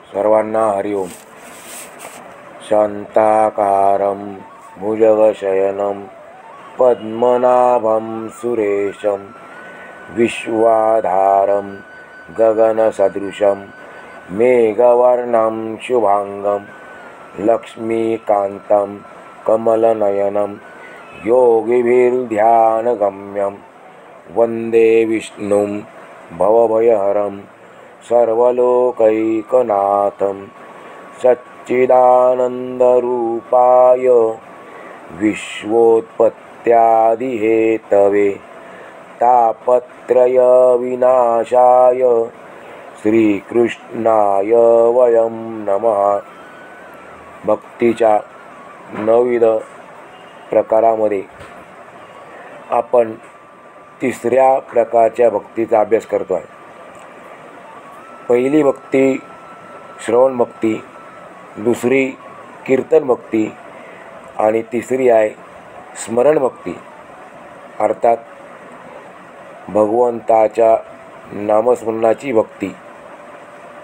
सर्वांना हरिओम. शांताकारं भुजगशयनं पद्मनाभं सुरेशं विश्वाधारं गगनसदृशं मेघवर्णं शुभांगं लक्ष्मीकान्तं कमलनयनं योगिभिर्ध्यानगम्यं वन्दे विष्णुं भवभयहरं सर्वलोकैकनाथं सच्चिदानन्दरूपाय विश्वोत्पत्त्यादिहेतवे तापत्रयविनाशाय श्रीकृष्णाय वयं नमः. भक्तीच्या नवविध प्रकारामध्ये आपण तिसऱ्या प्रकारच्या भक्तीचा अभ्यास करतो आहे. पहिली भक्ती श्रवण भक्ती, दुसरी कीर्तन भक्ती आणि तिसरी आहे स्मरण भक्ती. अर्थात भगवंताच्या नामस्मरणाची भक्ती.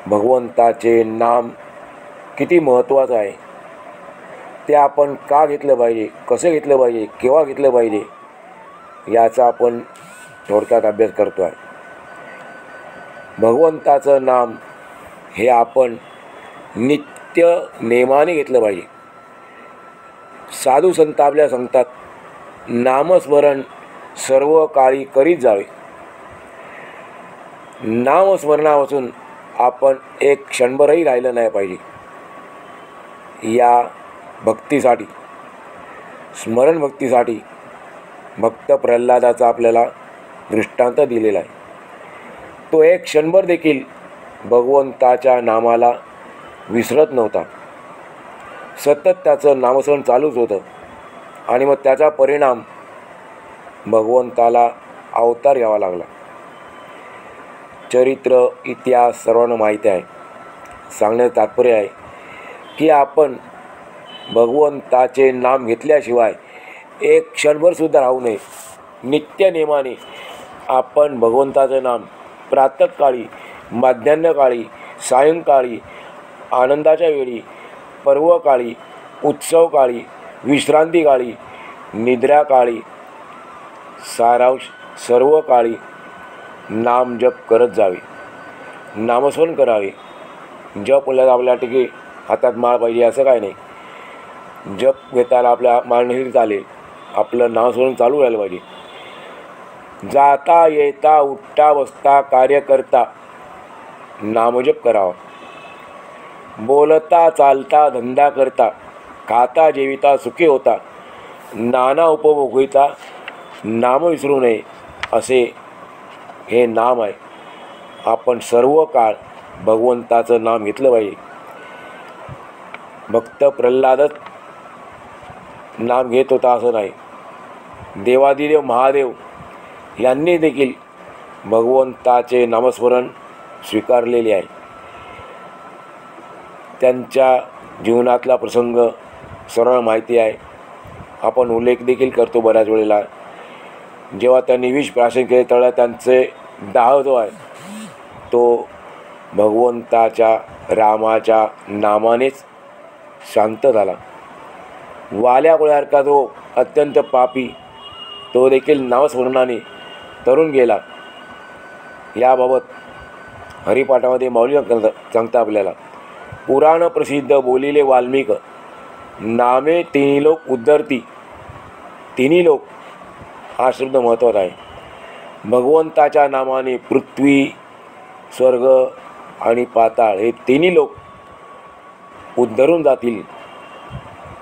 भगवंताचे नाम किती महत्त्वाचं आहे, ते आपण का घेतलं पाहिजे, कसं घेतलं पाहिजे, केव्हा घेतलं पाहिजे, याचा आपण थोडक्यात अभ्यास करतो आहे. भगवंताचं नाम हे आपण नित्य नेमाने घेतलं पाहिजे. साधू संत आपल्या सांगतात, नामस्मरण सर्व काळी करीत जावे. नामस्मरणापासून आपण एक क्षणभरही राहिलं नाही पाहिजे. या भक्तीसाठी, स्मरण भक्तीसाठी भक्त प्रल्हादाचा आपल्याला दृष्टांत दिलेला आहे. तो एक क्षणभर देखील भगवंताच्या नामाला विसरत नव्हता. सतत त्याचं नामस्मरण चालूच होतं आणि मग त्याचा परिणाम भगवंताला अवतार घ्यावा लागला. चरित्र, इतिहास सर्वांना माहिती आहे. सांगण्याचं तात्पर्य आहे की आपण भगवंताचे नाम घेतल्याशिवाय एक क्षणभरसुद्धा राहू नये. नित्य नेमाने आपण भगवंताचं नाम प्रातःकाळी, माध्यान्हकाळी, सायंकाळी, आनंदाच्या वेळी, पर्वकाळी, उत्सवकाळी, विश्रांतीकाळी, निद्राकाळी, सारांश सर्व काळी नाम जप करत जावे, नामस्मरण करावे. जप म्हणल्यावर आपल्या ठिकाणी हातात माळ पाहिजे असं काय नाही. जप घेताना आपल्या माळनेही चालेल, आपलं नामस्मरण चालू राहिलं पाहिजे. जाता येता उठता बसता कार्य करता नामजप करावा. बोलता चालता धंदा करता, खाता जेविता सुखी होता, नाना उपभोगिता नाम विसरू नये, असे हे नाम आहे. आपण सर्व काळ भगवंताचं नाम घेतलं पाहिजे. भक्त प्रल्हादच नाम घेत होता असं नाही. देवादिदेव महादेव यांनी देखील भगवंताचे नामस्मरण स्वीकारलेले आहे. त्यांच्या जीवनातला प्रसंग सर्वांना माहिती आहे. आपण उल्लेख देखील करतो बऱ्याच वेळेला. जेव्हा त्यांनी विष प्राशन केले तेव्हा त्यांचे दाह जो आहे तो भगवंताच्या रामाच्या नामानेच शांत झाला. वाल्या कोळ्यासारखा जो अत्यंत पापी, तो देखील नामस्मरणाने तरुण गेला. याबाबत हरिपाठामध्ये माऊली सांगता आपल्याला, पुराण प्रसिद्ध बोलिले वाल्मिक, नामे तिन्ही लोक उद्धरती. तिन्ही लोक हा शब्द महत्त्वाचा आहे. भगवंताच्या नामाने पृथ्वी, स्वर्ग आणि पाताळ हे तिन्ही लोक उद्धरून जातील.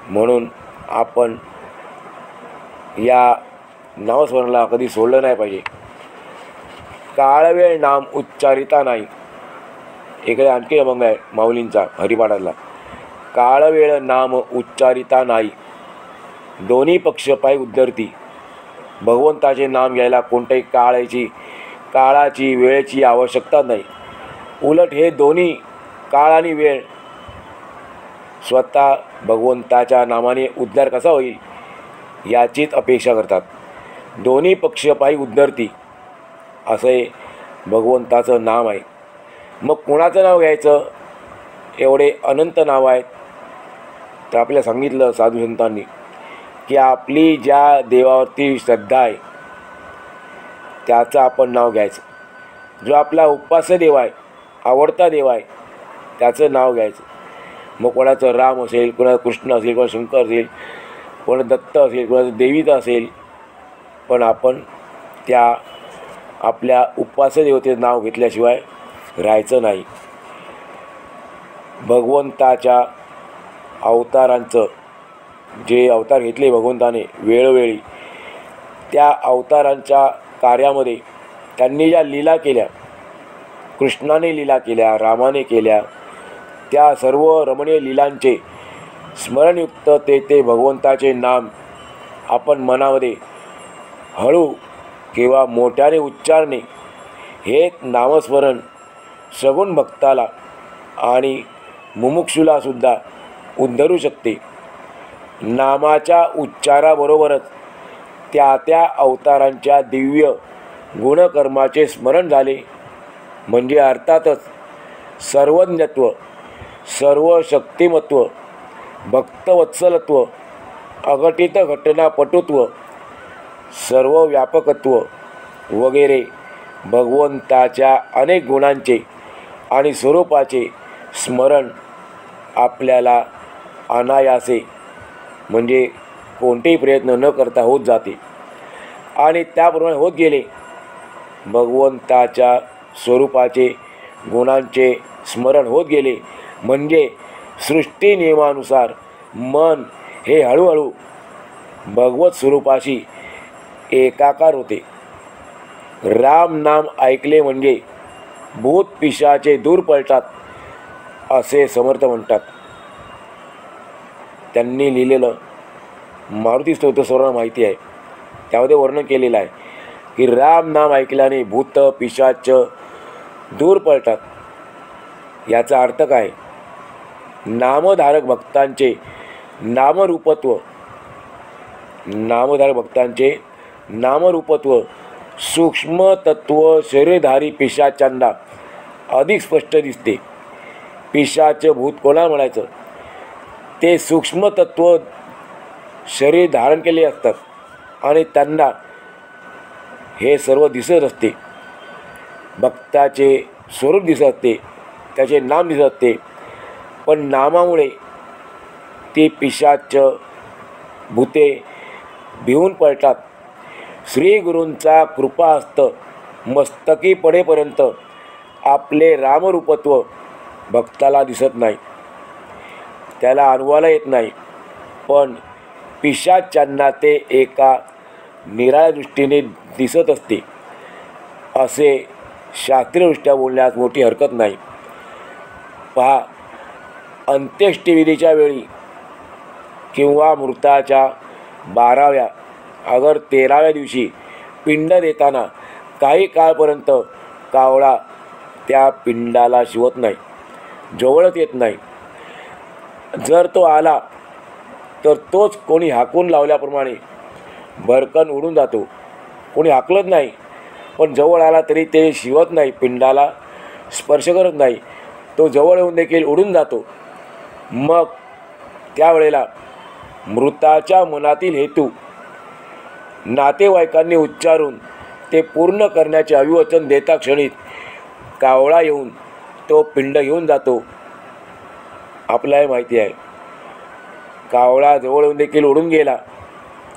म्हणून आपण या नामस्मरणाला कधी सोडलं नाही पाहिजे. काळवेळ नाम उच्चारिता नाही. इकडे आणखी अभंग आहे माऊलींचा हरिपाठातला, काळवेळ नाम उच्चारिता नाही, दोन्ही पक्ष पाय उद्धरती. भगवंताचे नाम घ्यायला कोणत्याही काळाची वेळेची आवश्यकता नाही. उलट हे दोन्ही काळ आणि वेळ स्वतः भगवंताच्या नामाने उद्धार कसा होईल याचीच अपेक्षा करतात. दोन्ही पक्ष पायी उद्धरती असे भगवंताचं नाम आहे. मग कोणाचं नाव घ्यायचं एवढे अनंत नाव आहेत. तर आपल्याला सांगितलं साधू संतांनी की आपली ज्या देवावरती श्रद्धा आहे त्याचं आपण नाव घ्यायचं. जो आपला उपास्य देव आहे, आवडता देव आहे, त्याचं नाव घ्यायचं. मग कोणाचं राम असेल, कोणाचं कृष्ण असेल, कोणा शंकर असेल, कोणा दत्त असेल, कोणाचं देवीचं असेल, पण आपण त्या आपल्या उपास्य देवतेचं नाव घेतल्याशिवाय राहायचं नाही. भगवंताच्या अवतारांचं जे अवतार घेतले भगवंताने वेळोवेळी, त्या अवतारांच्या कार्यामध्ये त्यांनी ज्या लीला केल्या, कृष्णाने लीला केल्या, रामाने केल्या, त्या सर्व रमणीय लीलांचे स्मरणयुक्त ते भगवंताचे नाम आपण मनामध्ये हळू किंवा मोठ्याने उच्चारणे, हे नामस्मरण सगुण भक्ताला आणि मुमुक्षुलासुद्धा उद्धरू शकते. नामाच्या उच्चाराबरोबरच त्या त्या अवतारांच्या दिव्य गुणकर्माचे स्मरण झाले म्हणजे अर्थातच सर्वज्ञत्व, सर्व शक्तिमत्व, भक्तवत्सलत्व, अघटित घटनापटुत्व, सर्व व्यापकत्व वगैरे भगवंताच्या अनेक गुणांचे आणि स्वरूपाचे स्मरण आपल्याला अनायासे म्हणजे कोणतेही प्रयत्न न करता होत जाते. आणि त्याप्रमाणे होत गेले भगवंताच्या स्वरूपाचे गुणांचे स्मरण होत गेले म्हणजे सृष्टी नियमानुसार मन हे हळूहळू भगवत स्वरूपाशी एकाकार होते. राम नाम ऐकले म्हणजे भूत पिशाचे दूर पळतात असे समर्थ म्हणतात. त्यांनी लिहिलेलं मारुती स्तोत्र सर्वांना माहिती आहे. त्यामध्ये वर्णन केलेलं आहे की राम नाम ऐकल्याने भूत पिशाच दूर पळतात. याचा अर्थ काय? नामधारक भक्तांचे नामरूपत्व सूक्ष्म तत्व शरीरधारी पिशाच्यांना अधिक स्पष्ट दिसते. पिशाच भूत कोणाला म्हणायचं? ते सूक्ष्म तत्व शरीर धारण केले असतात आणि त्यांना हे सर्व दिसत असते. भक्ताचे स्वरूप दिसत असते, त्याचे नाम दिसत असते, पण नामामुळे ती पिशाच भूते भिवून पळतात. श्री गुरूंचा कृपाहस्त मस्तकी पडेपर्यंत आपले रामरूपत्व भक्ताला दिसत नाही, त्याला अनुभवाला येत नाही. पण पिशाच्यांना ते एका निराळ्या दृष्टीने दिसत असते असे शास्त्रीयदृष्ट्या बोलण्यास मोठी हरकत नाही. पहा, अंत्येष्टिविधीच्या वेळी किंवा मृताच्या 12व्या अगर 13व्या दिवशी पिंड देताना काही काळपर्यंत कावळा त्या पिंडाला शिवत नाही, जवळच येत नाही. जर तो आला तर तोच कोणी हाकून लावल्याप्रमाणे भरकन उडून जातो. कोणी हाकलत नाही पण जवळ आला तरी ते शिवत नाही, पिंडाला स्पर्श करत नाही, तो जवळ येऊन देखील उडून जातो. मग त्यावेळेला मृताच्या मनातील हेतू नातेवाईकांनी उच्चारून ते पूर्ण करण्याचे अभिवचन देता क्षणी कावळा येऊन तो पिंड घेऊन जातो. आपल्याला माहिती आहे, कावळा जवळ येऊन देखील उडून गेला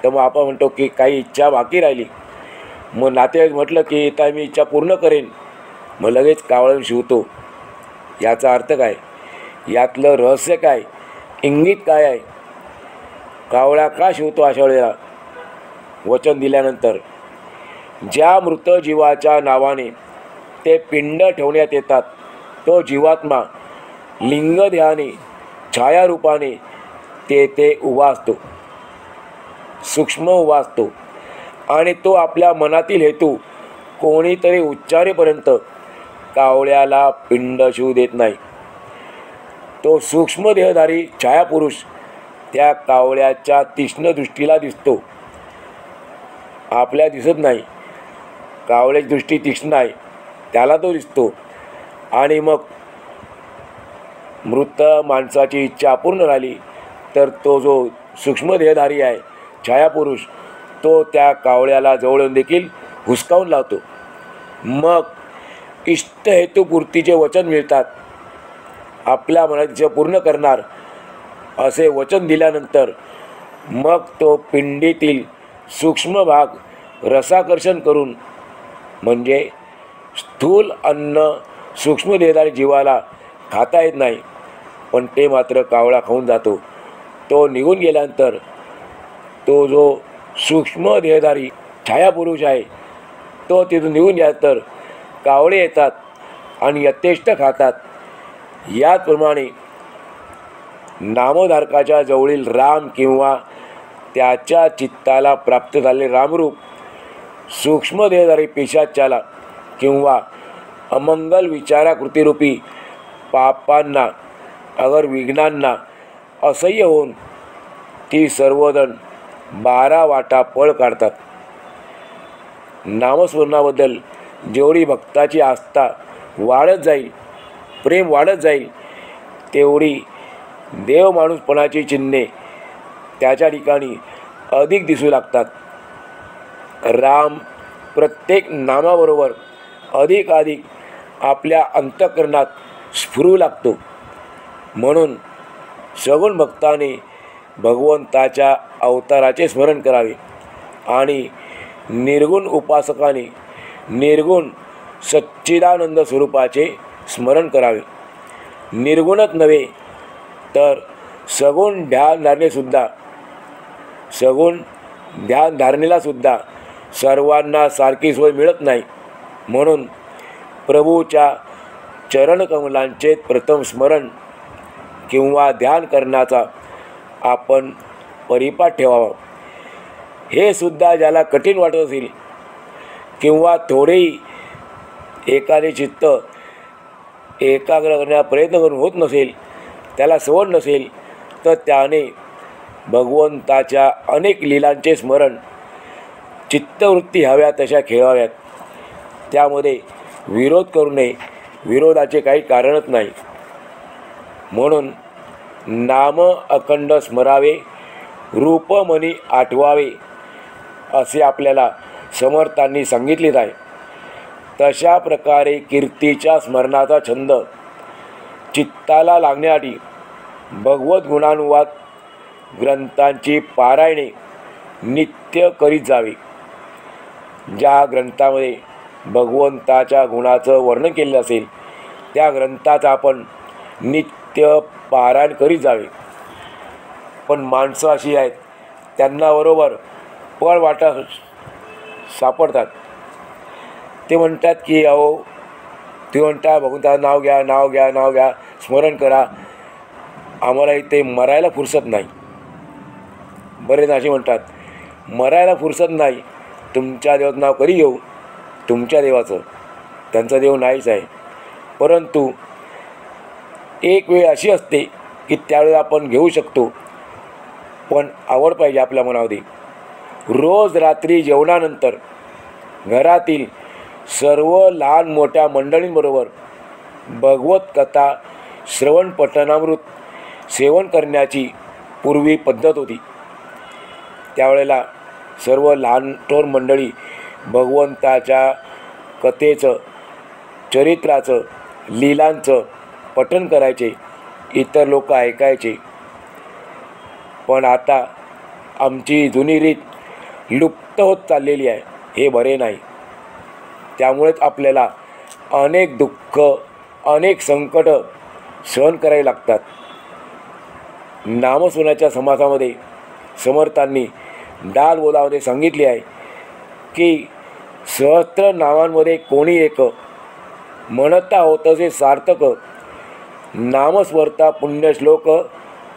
तर मग आपण म्हणतो की काही इच्छा बाकी राहिली. मग नातेवाईक म्हटलं की आता मी इच्छा पूर्ण करेन, मग लगेच कावळा शिवतो. याचा अर्थ काय? यातलं रहस्य काय? इंगित काय आहे? कावळा का शिवतो अशा वेळेला? वचन दिल्यानंतर ज्या मृत जीवाच्या नावाने ते पिंड ठेवण्यात येतात तो जीवात्मा लिंग ध्याने छायारूपाने ते उभा असतो, सूक्ष्म उभा असतो आणि तो आपल्या मनातील हेतू कोणीतरी उच्चारेपर्यंत कावळ्याला पिंड शिवू देत नाही. तो सूक्ष्म देहधारी छायापुरुष त्या कावळ्याच्या तीक्ष्ण दृष्टीला दिसतो, आपल्या दिसत नाही. कावळ्याची दृष्टी तीक्ष्ण आहे, त्याला तो दिसतो आणि मग मृत माणसाची इच्छा अपूर्ण राहिली तर तो जो सूक्ष्म देहधारी आहे छायापुरुष तो त्या कावळ्याला जवळून देखील हुसकावून लावतो. मग इष्टहेतुपूर्तीचे वचन मिळतात. आपल्या मनात इच्छा पूर्ण करणार असे वचन दिल्यानंतर मग तो पिंडीतील सूक्ष्म भाग रसाकर्षण करून, म्हणजे स्थूल अन्न सूक्ष्म देहधारी जीवाला खाता येत नाही, पण ते मात्र कावळा खाऊन जातो. तो निघून गेल्यानंतर तो जो सूक्ष्म देहधारी छायापुरुष आहे तो तिथून निघून गेल्यानंतर कावळे येतात आणि यथेष्ट खातात. याचप्रमाणे नामधारकाच्या जवळील राम किंवा त्याच्या चित्ताला प्राप्त झालेले रामरूप सूक्ष्म देहधारी पिशाच्याला किंवा अमंगल विचाराकृतीरूपी पापांना अगर विघ्नांना असह्य होऊन ती सर्वजण 12 वाटा पळ काढतात. नामस्मरणाबद्दल जेवढी भक्ताची आस्था वाढत जाईल, प्रेम वाढत जाईल, तेवढी देवमाणूसपणाची चिन्हे त्याच्या ठिकाणी अधिक दिसू लागतात. राम प्रत्येक नामाबरोबर अधिकाधिक आपल्या अंतःकरणात स्फुरू लागतो. म्हणून सगुण भक्ताने भगवंताच्या अवताराचे स्मरण करावे आणि निर्गुण उपासकाने निर्गुण सच्चिदानंद स्वरूपाचे स्मरण करावे. निर्गुणच नव्हे तर सगुण ध्यान धारणेलासुद्धा सर्वांना सारखी सोय मिळत नाही. म्हणून प्रभूच्या चरणकमलांचे प्रथम स्मरण किंवा ध्यान करण्याचा आपण परिपाठ ठेवावा. हे सुद्धा ज्याला कठीण वाटत असेल किंवा थोडेही एकाने चित्त एकाग्र करण्याचा प्रयत्न करून होत नसेल, त्याला सवड नसेल, तर त्याने भगवंताच्या अनेक लीलांचे स्मरण चित्तवृत्ती हव्या तशा खेळाव्यात. त्यामध्ये विरोध करू नये, विरोधाचे काही कारणच नाही. म्हणून नाम अखंड स्मरावे, रूपमनी आठवावे असे आपल्याला समर्थांनी सांगितलेच आहे. तशा प्रकारे कीर्तीच्या स्मरणाचा छंद चित्ताला लागण्यासाठी भगवत गुणानुवाद ग्रंथांची पारायणे नित्य करीत जावे. ज्या ग्रंथामध्ये भगवंताच्या गुणाचं वर्णन केलेलं असेल त्या ग्रंथाचा आपण नित्य पारायण करीत जावे. पण माणसं अशी आहेत, त्यांना बरोबर पळवाटा सापडतात. ते म्हणतात की अहो, ते म्हणतात भगवंताचं नाव घ्या, नाव घ्या, नाव घ्या, स्मरण करा, आम्हाला इथे मरायला फुरसत नाही. बरेच असे म्हणतात मरायला फुरसत नाही, तुमच्या देवाचं नाव कधी घेऊ, तुमच्या देवाचं, त्यांचा देव नाहीच आहे. परंतु एक वेळ अशी असते की त्यावेळेला आपण घेऊ शकतो, पण आवड पाहिजे आपल्या मनामध्ये. रोज रात्री जेवणानंतर घरातील सर्व लहान मोठ्या मंडळींबरोबर भगवत कथा श्रवण पठणामृत सेवन करण्याची पूर्वी पद्धत होती. त्यावेळेला सर्व लहान थोर मंडळी भगवंताच्या कथेचं, चरित्राचं, लीलांचं पठण करायचे, इतर लोक ऐकायचे. पण आता आमची जुनी रीत लुप्त होत चाललेली आहे. हे बरे नाही. त्यामुळेच आपल्याला अनेक दुःख, अनेक संकट सहन करावी लागतात. नामस्मरणाच्या समासामध्ये समर्थांनी डाल बोलामध्ये सांगितले आहे की सहस्त्र नावांमध्ये कोणी एक, म्हणता होतसे सार्थक, नामस्मरता पुण्यश्लोक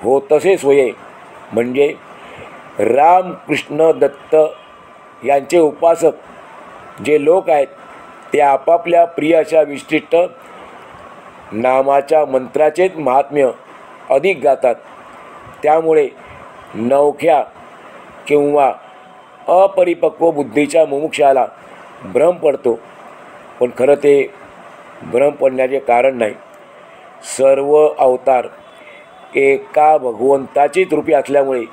होतसे सोये. म्हणजे राम, कृष्ण, दत्त यांचे उपासक जे लोक आहेत ते आपापल्या प्रिय अशा विशिष्ट नामाच्या मंत्राचेच महात्म्य अधिक गातात. त्यामुळे नवख्या किंवा अपरिपक्व बुद्धीच्या मुमुक्षाला भ्रम पडतो. पण खरं ते भ्रम पडण्याचे कारण नाही. सर्व अवतार एका भगवंताचीच रूपी असल्यामुळे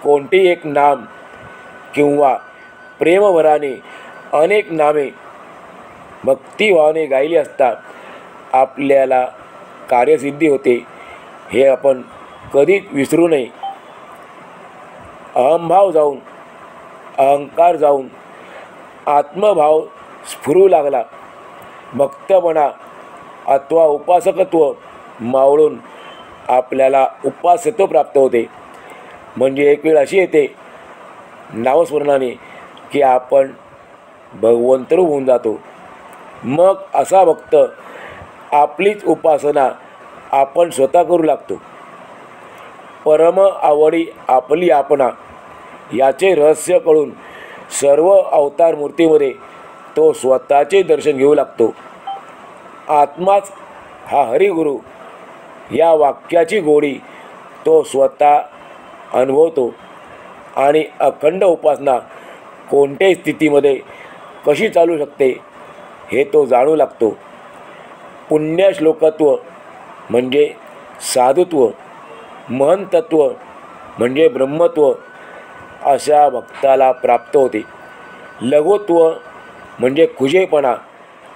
कोणतेही एक नाम किंवा प्रेमभराने अनेक नामे भक्तिभावाने गायली असता आपल्याला कार्यसिद्धी होते, हे आपण कधीच विसरू नये. अहंभाव जाऊन अहंकार जाऊन आत्मभाव स्फुरू लागला, भक्तपणा अथवा उपासकत्व मावळून आपल्याला उपासत्व प्राप्त होते. म्हणजे एक वेळ अशी येते नामस्मरणाने की आपण भगवंतरूप होऊन जातो. मग असा भक्त आपलीच उपासना आपण स्वतः करू लागतो. परम आवडी आपली आपणा याचे रहस्य कळून सर्व अवतार मूर्तीमध्ये तो स्वतःचे दर्शन घेऊ लागतो. आत्माच हा हरिगुरु या वाक्याची गोडी तो स्वतः अनुभवतो आणि अखंड उपासना कोणत्याही स्थितीमध्ये कशी चालू शकते हे तो जाणू लागतो. पुण्यश्लोकत्व म्हणजे साधुत्व, महंतत्व म्हणजे ब्रह्मत्व अशा भक्ताला प्राप्त होते. लघुत्व म्हणजे खुजेपणा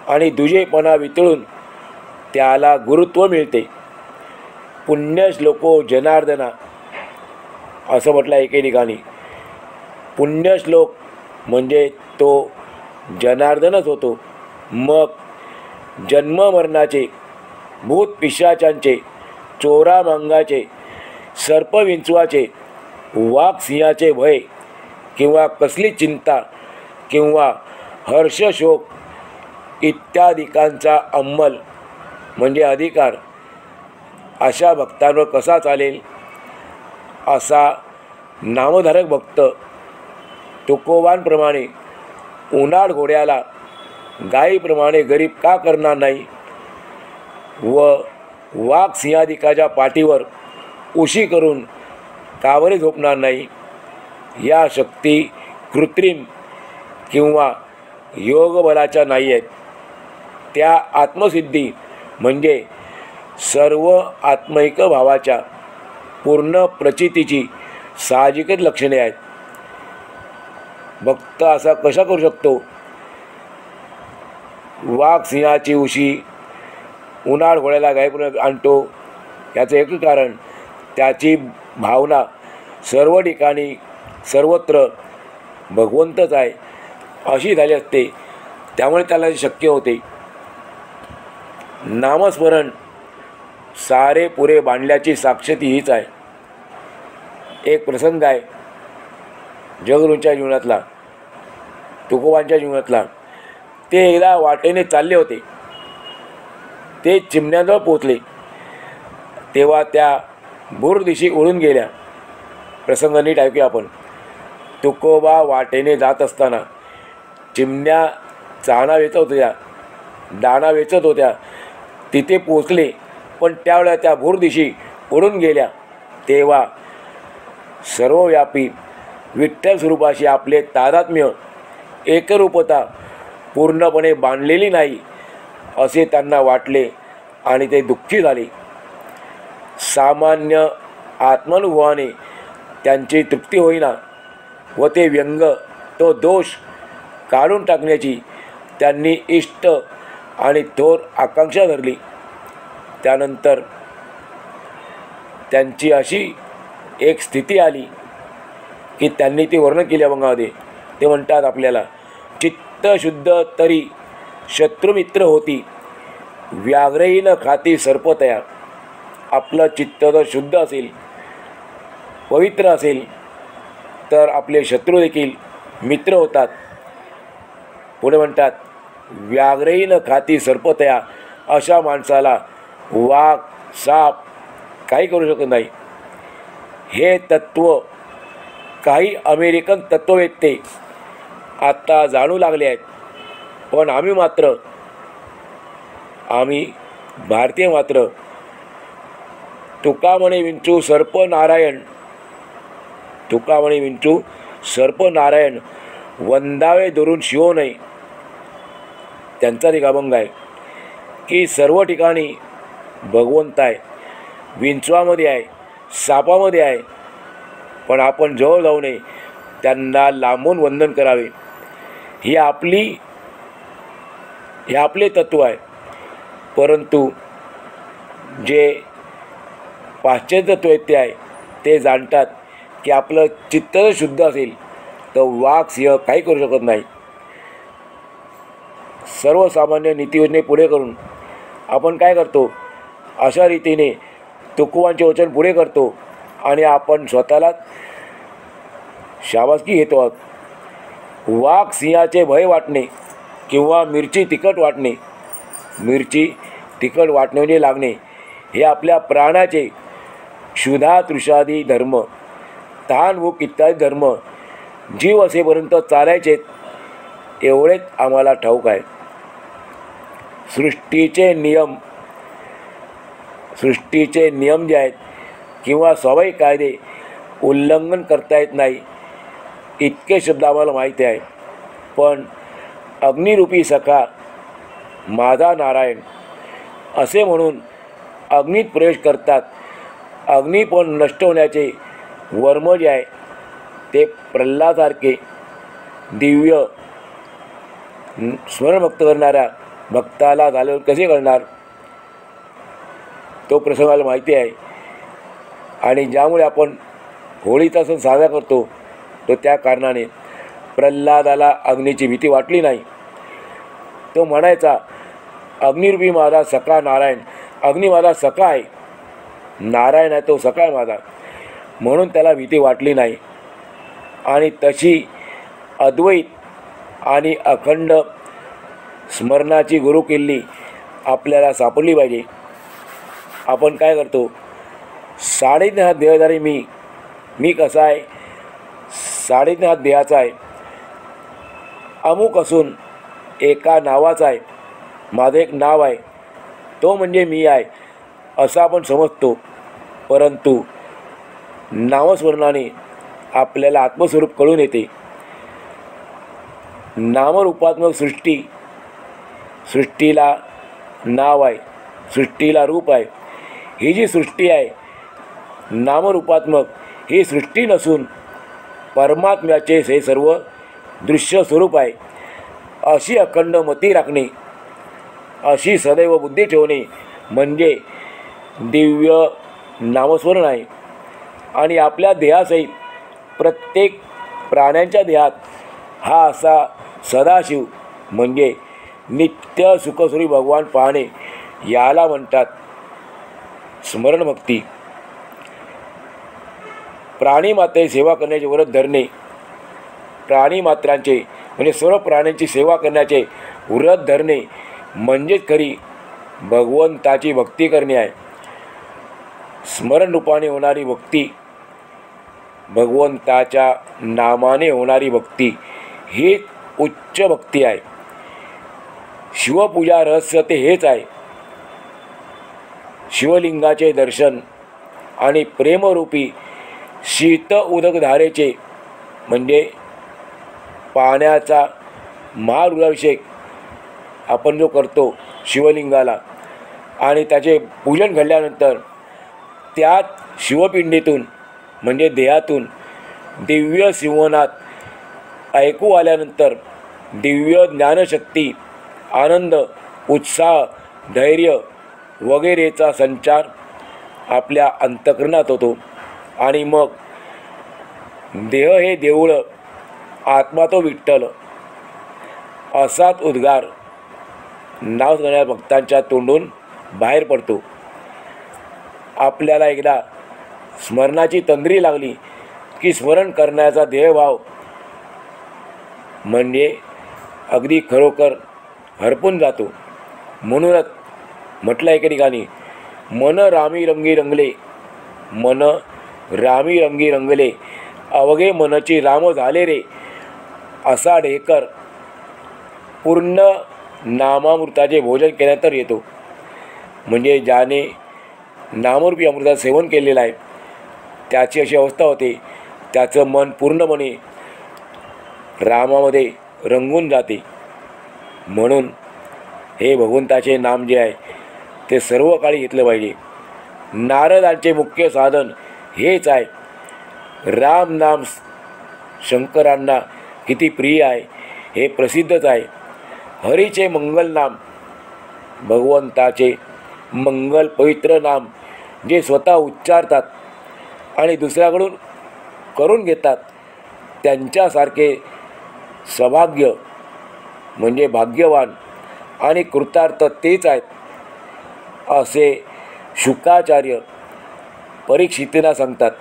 आणि दुजेपणा वितळून त्याला गुरुत्व मिळते. पुण्यश्लोको जनार्दना असं म्हटलं एके ठिकाणी. पुण्यश्लोक म्हणजे तो जनार्दनच होतो. मग जन्ममरणाचे, भूत पिशाचांचे, चोरामांगाचे, सर्पविंचवाचे, वाघ सिंहाचे भय किंवा कसली चिंता किंवा हर्षशोक इत्यादिकांचा अंमल म्हणजे अधिकार अशा भक्तांवर कसा चालेल. असा नामधारक भक्त तुकोबांप्रमाणे उन्हाळ घोड्याला गायीप्रमाणे गरीब का करणार नाही व वाघ सिंहादिकाच्या पाठीवर उशी करून कावरे झोपणार नाही. या शक्ती कृत्रिम किंवा योगबलाच्या नाही आहेत. त्या आत्मसिद्धी म्हणजे सर्व आत्मैक भावाच्या पूर्ण प्रचितीची साहजिकच लक्षणे आहेत. भक्त असा कसा करू शकतो. वाघ सिंहाची उशी उन्हाळ घोड्याला गायीप्रमाणे आणतो. याचं एक कारण त्याची भावना सर्व ठिकाणी सर्वत्र भगवंतच आहे अशी झाली असते. त्यामुळे त्याला शक्य होते. नामस्मरण सारे पुरे बांधल्याची साक्षी हीच आहे. एक प्रसंग आहे जगरूंच्या जीवनातला, तुकोबांच्या जीवनातला. ते एकदा वाटेने चालले होते. ते चिमण्यांजवळ पोचले तेव्हा त्या भूर दिशी उडून गेल्या. प्रसंग नीट ऐकूया आपण. तुकोबा वाटेने जात असताना चिमण्या चाणा वेचत होत्या, दाणा वेचत होत्या. तिथे पोचले पण त्यावेळेला त्या भूर दिशी उडून गेल्या. तेव्हा सर्वव्यापी विठ्ठल स्वरूपाशी आपले तादात्म्य, एकरूपता पूर्णपणे बांधलेली नाही असे त्यांना वाटले आणि ते दुःखी झाले. सामान्य आत्मानुभवाने त्यांची तृप्ती होईना व ते व्यंग, तो दोष काढून टाकण्याची त्यांनी इष्ट आणि थोर आकांक्षा धरली. त्यानंतर त्यांची अशी एक स्थिती आली की त्यांनी ती वर्णन केली अभंगामध्ये. ते म्हणतात आपल्याला, चित्त शुद्ध तरी शत्रुमित्र होती, व्याघ्रही न खाती सर्पतया. आपलं चित्त जर शुद्ध असेल, पवित्र असेल तर आपले शत्रू देखील मित्र होतात. पुढे म्हणतात, व्याघ्रही न खाती सर्पतया. अशा माणसाला वाघ, साप काही करू शकत नाही. हे तत्त्व काही अमेरिकन तत्त्ववेत्ते आता जाणू लागले आहेत. पण आम्ही भारतीय मात्र तुका म्हणे विंचू सर्प नारायण, तुका म्हणे विंचू सर्प नारायण, वंदावे धरून शिवो नये. त्यांचा एक अभंग आहे की सर्व ठिकाणी भगवंत आहे, विंचवामध्ये आहे, सापामध्ये आहे, पण आपण जवळ जाऊ नये, त्यांना लांबून वंदन करावे. हे आपले तत्त्व आहे. परंतु जे पाश्चात्य तत्त्व आहेत ते जाणतात की आपलं चित्त शुद्ध असेल तर वाघ सिंह काही करू शकत नाही. सर्वसामान्य नीतियोजने पुढे करून आपण काय करतो, अशा रीतीने तुकोबांचे वचन पुढे करतो आणि आपण स्वतःलाच शाबासकी घेतो आहोत. वाघ सिंहाचे भय वाटणे किंवा मिरची तिखट वाटणे म्हणजे लागणे, हे आपल्या प्राणाचे क्षुधा तृषादी धर्म, तहान भूक इत्यादी धर्म जीव असेपर्यंत चालायचे, एवढेच आम्हाला ठाऊक आहे. सृष्टीचे नियम जे आहेत किंवा स्वाभाविक कायदे उल्लंघन करता येत नाही, इतके शब्द आम्हाला माहिती आहे. पण अग्निरूपी सखा माझा नारायण असे म्हणून अग्नीत प्रवेश करतात. अग्नी पण नष्ट होण्याचे वर्म जे आहे ते प्रल्हादासारखे दिव्य स्मरणभक्त करणाऱ्या भक्ताला झाल्यावर कसे करणार, तो प्रसंगाला माहिती आहे. आणि ज्यामुळे आपण होळीचा सण साजरा करतो तो त्या कारणाने प्रल्हादाला अग्नीची भीती वाटली नाही. तो म्हणायचा, अग्निरूपी माझा सखा नारायण, अग्नी माझा सखा आहे, नारायण आहे तो सखा आहे माझा, म्हणून त्याला भीती वाटली नाही. आणि तशी अद्वैत आणि अखंड स्मरणाची गुरुकिल्ली आपल्याला सापडली पाहिजे. आपण काय करतो, 3.5 हात देहधारी मी कसा आहे, 3.5 हात देहाचा आहे, अमुक असून एका नावाचा आहे, माझं एक नाव आहे, तो म्हणजे मी आहे असं आपण समजतो. परंतु नामस्मरणाने आपल्याला आत्मस्वरूप कळून येते. नामरूपात्मक सृष्टीला नाव आहे, सृष्टीला रूप आहे. ही जी सृष्टी आहे नामरूपात्मक, ही सृष्टी नसून परमात्म्याचे हे सर्व दृश्य स्वरूप आहे. अशी अखंड मती राखणे, अशी सदैव बुद्धी ठेवणे म्हणजे दिव्य नामस्मरण आहे. आणि आपल्या देहासहित प्रत्येक प्राण्यांच्या देहात हा असा सदाशिव म्हणजे नित्य सुखस्वरूपी भगवान पाहणे, याला म्हणतात स्मरणभक्ती. प्राणीमात्रेची सेवा करण्याचे व्रत धरणे, प्राणीमात्रांचे म्हणजे सर्व प्राण्यांची सेवा करण्याचे व्रत धरणे म्हणजेच खरी भगवंताची भक्ती करणे आहे. स्मरण रूपाने होणारी भक्ती, भगवंताच्या नामाने होणारी भक्ती ही उच्च भक्ती आहे. शिवपूजा रहस्य ते हेच आहे. शिवलिंगाचे दर्शन आणि प्रेमरूपी शीत उदकधारेचे म्हणजे पाण्याचा महारुद्राभिषेक आपण जो करतो शिवलिंगाला, आणि त्याचे पूजन घडल्यानंतर त्यात शिवपिंडीतून म्हणजे देहातून दिव्य सिंहनाद ऐकू आल्यानंतर दिव्य ज्ञानशक्ती, आनंद, उत्साह, धैर्य वगैरेचा संचार आपल्या अंतःकरणात होतो. आणि मग देह हे देऊळ, आत्मा तो विठ्ठल असाच उद्गार नाव करणाऱ्या भक्तांच्या तोंडून बाहेर पडतो. आपल्याला एकदा स्मरणाची तंद्री लागली की स्मरण करण्याचा ध्येयभाव म्हणजे अगदी खरोखर हरपून जातो. म्हणूनच म्हटलं एके ठिकाणी, मन रामी रंगी रंगले, मन रामी रंगी रंगले, अवघे मनची राम झाले रे, असा ढेकर पूर्ण नामामृताचे भोजन केल्यानंतर येतो. म्हणजे ज्याने नामरूपी अमृताचं सेवन केलेलं आहे त्याची अशी अवस्था होते, त्याचं मन पूर्णपणे रामामध्ये रंगून जाते. म्हणून हे भगवंताचे नाम जे आहे ते सर्व काळी घेतलं पाहिजे. नारदांचे मुख्य साधन हेच आहे. राम नाम शंकरांना किती प्रिय आहे हे प्रसिद्धच आहे. हरीचे मंगल नाम, भगवंताचे मंगल पवित्र नाम जे स्वतः उच्चारतात आणि दुसऱ्याकडून करून घेतात त्यांच्यासारखे सौभाग्य म्हणजे भाग्यवान आणि कृतार्थ तेच आहेत असे शुकाचार्य परीक्षितींना सांगतात.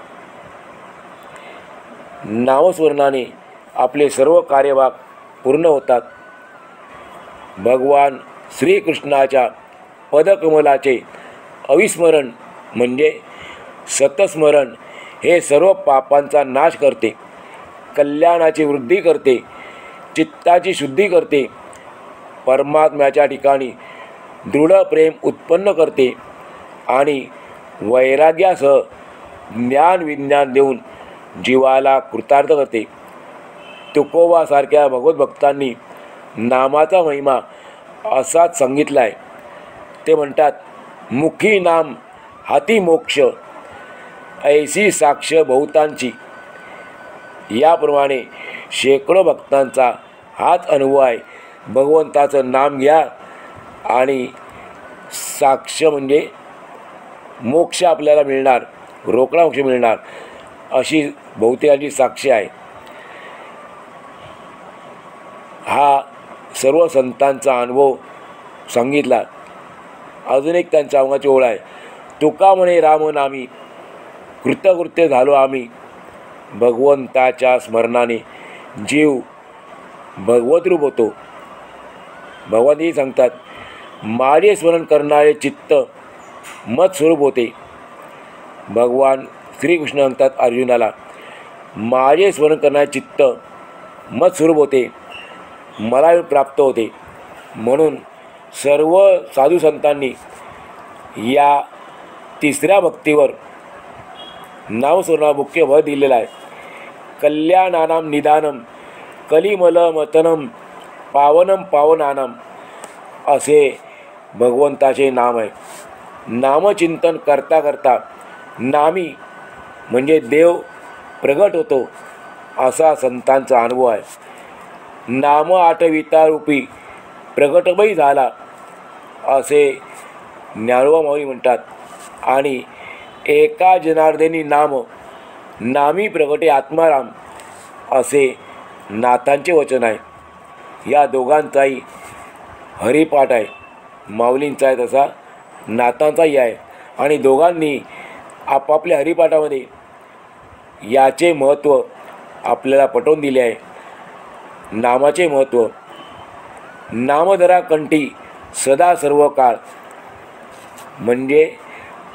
नामस्मरणाने आपले सर्व कार्यभाग पूर्ण होतात. भगवान श्रीकृष्णाच्या पदकमलाचे अविस्मरण म्हणजे सतस्मरण हे सर्व पापांचा नाश करते, कल्याणाची वृद्धी करते, चित्ताची शुद्धी करते, परमात्म्याच्या ठिकाणी दृढ प्रेम उत्पन्न करते आणि वैराग्यासह ज्ञान विज्ञान देऊन जीवाला कृतार्थ करते. तुकोबासारख्या भगवतभक्तांनी नामाचा महिमा असाच सांगितला आहे. ते म्हणतात, मुखी नाम हाती मोक्ष, ऐसी साक्ष बहुतांची. याप्रमाणे शेकडो भक्तांचा हाच अनुभव आहे. भगवंताचं नाम घ्या आणि साक्ष म्हणजे मोक्ष आपल्याला मिळणार, रोकडा मोक्ष मिळणार अशी बहुतेकांची साक्ष आहे. हा सर्व संतांचा अनुभव सांगितला. अजून एक त्यांच्या अवघाची ओळ आहे. तुका म्हणे राम नामी, कृतकृत्य झालो आम्ही. भगवंताच्या स्मरणाने जीव भगवतरूप होतो. भगवंतही सांगतात, माझे स्मरण करणारे चित्त मत स्वरूप होते. भगवान श्रीकृष्ण सांगतात अर्जुनाला, माझे स्मरण करणारे चित्त मत स्वरूप होते, मला प्राप्त होते. म्हणून सर्व साधू संतांनी या तिसऱ्या भक्तीवर नामस्मरणावर मुख्य भर दिलेला आहे. कल्याणानाम निदानम कलिमलमतनम पावनम पावनानम असे भगवंताचे नाम आहे. नामचिंतन करता करता नामी म्हणजे देव प्रगट होतो असा संतांचा अनुभव आहे. नाम आठविता रूपी प्रगटमही झाला असे ज्ञानोबा माऊली म्हणतात. आणि एका जनार्दनी नाम नामी प्रगटे आत्माराम असे नाथांचे वचन आहे. या दोघांचाही हरिपाठ आहे. माऊलींचा आहे तसा नाथांचाही आहे. आणि दोघांनी आपापल्या हरिपाठामध्ये याचे महत्त्व आपल्याला पटवून दिले आहे. नामाचे महत्त्व, नामधरा कंठी सदा सर्व काळ म्हणजे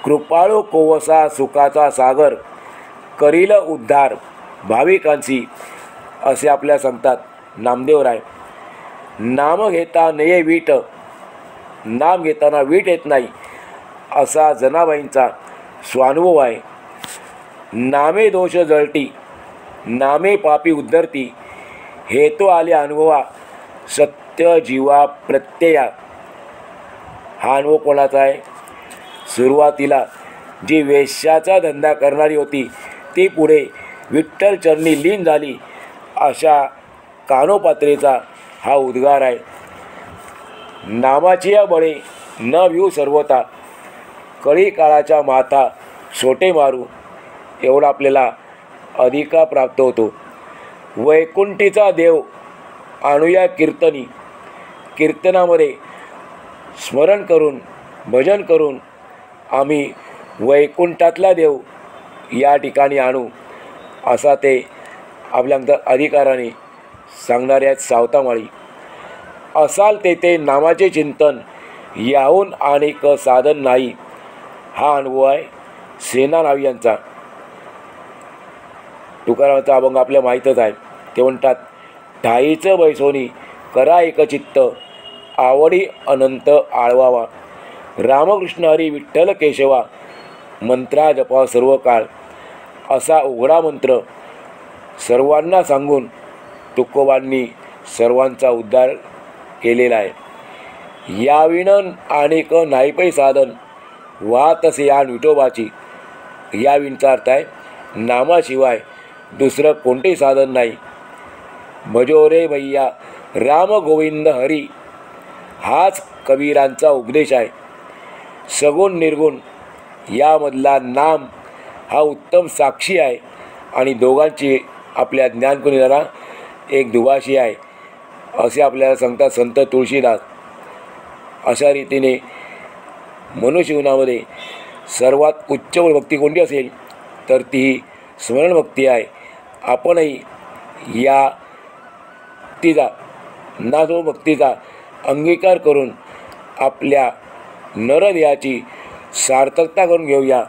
कृपाळू कोवसा सुखाचा सागर करील उद्धार भाविकांची असे आपल्या सांगतात नामदेवराय. नाम घेता नये वीट, नाम घेताना वीट येत नाही असा जनाबाईंचा स्वानुभव आहे. नामे दोष जळती, नामे पापी उद्धरती, हेतू आले अनुभवा सत्य जीवा प्रत्यया. हा अनुभव कोणाचा आहे? सुरुवातीला जी वेश्याचा धंदा करणारी होती ती पुढे विठ्ठल चरणी लीन झाली अशा कानोपात्रेचा हा उद्गार आहे. नामाची या बळे न व्यूह सर्वता, कळी काळाच्या माथा सोटे मारू एवढा आपल्याला अधिकार प्राप्त होतो. वैकुंठीचा देव आणूया कीर्तनी, कीर्तनामध्ये स्मरण करून भजन करून आम्ही वैकुंठातला देव या ठिकाणी आणू असा ते आपल्या अधिकाराने सांगणारे आहेत सावतामाळी. असाल तेथे नामाचे चिंतन, याहून अनेक साधन नाही. हा अनुभव आहे सेनानावी यांचा. तुकारामाचा अभंग आपल्या माहीतच आहे. ते म्हणतात, ठाईचं बैसोनी करा एकचित्त, आवडी अनंत आळवावा. रामकृष्ण हरी विठ्ठल केशवा, मंत्रा जपा सर्व काळ. असा उघडा मंत्र सर्वांना सांगून तुकोबांनी सर्वांचा उद्धार केलेला आहे. याविण आणिक नाही पै साधन वा तसे या विठोबाची. या विणचा अर्थ आहे नामाशिवाय दुसरं कोणतेही साधन नाही. भजो रे भैया राम गोविंद हरी हाच कबीरांचा उपदेश आहे. सगुण निर्गुण यामधला नाम हा उत्तम साक्षी आहे आणि दोघांची आपल्या ज्ञानकुनीला एक दुभाषी आहे असे आपल्याला सांगतात संत तुळशीदास. अशा रीतीने मनुष्यजीवनामध्ये सर्वात उच्च भक्ती कोणती असेल तर ती स्मरण भक्ती आहे. आपणही या भक्तीचा नासो भक्तीचा अंगीकार करून आपल्या नरदेहाची सार्थकता करून घेऊया.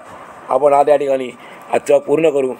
आपण आज या ठिकाणी आजचं पूर्ण करू.